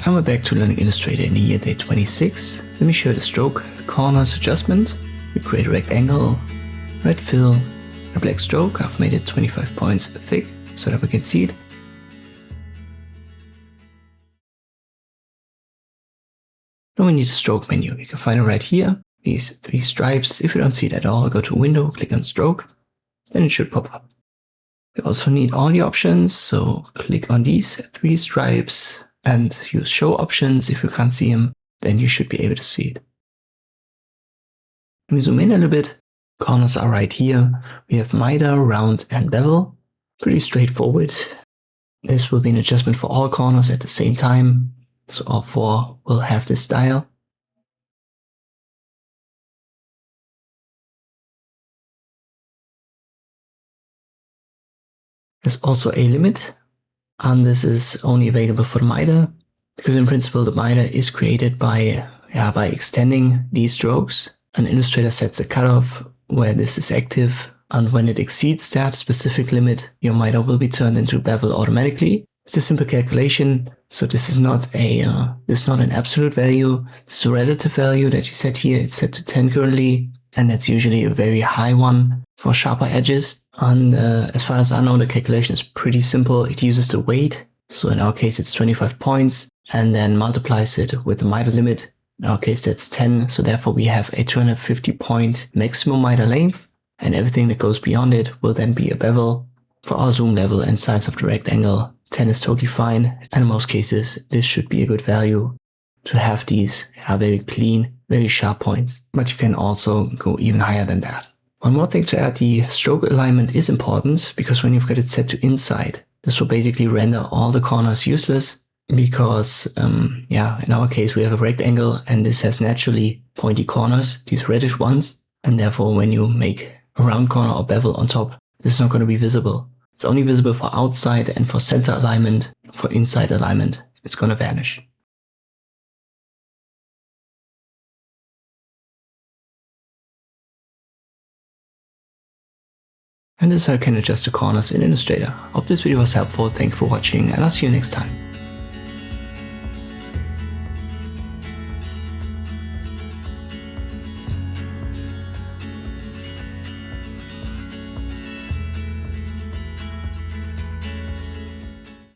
And we're back to learning Illustrator in the year day 26. Let me show you the stroke corners adjustment. We create a rectangle, red fill, a black stroke. I've made it 25 points thick so that we can see it. Then we need a stroke menu. You can find it right here. These 3 stripes. If you don't see it at all, go to Window, click on Stroke, then it should pop up. We also need all the options, so click on these 3 stripes and use Show Options. If you can't see them, then you should be able to see it. Let me zoom in a little bit. Corners are right here. We have miter, round, and bevel. Pretty straightforward. This will be an adjustment for all corners at the same time, so all 4 will have this style. There's also a limit, and this is only available for the miter, because in principle the miter is created by extending these strokes. An Illustrator sets a cutoff where this is active, and when it exceeds that specific limit, your miter will be turned into bevel automatically. It's a simple calculation, so this is not an absolute value. It's a relative value that you set here. It's set to 10 currently, and that's usually a very high one for sharper edges. And as far as I know, the calculation is pretty simple. It uses the weight, so in our case it's 25 points, and then multiplies it with the miter limit. In our case that's 10, so therefore we have a 250 point maximum miter length, and everything that goes beyond it will then be a bevel. For our zoom level and size of the rectangle, 10 is totally fine, and in most cases this should be a good value to have these very clean, very sharp points. But you can also go even higher than that. One more thing to add, the stroke alignment is important, because when you've got it set to inside, this will basically render all the corners useless, because in our case we have a rectangle and this has naturally pointy corners, these reddish ones, and therefore when you make a round corner or bevel on top, this is not going to be visible. It's only visible for outside and for center alignment. For inside alignment, it's going to vanish. And this is how you can adjust the corners in Illustrator. Hope this video was helpful. Thank you for watching, and I'll see you next time.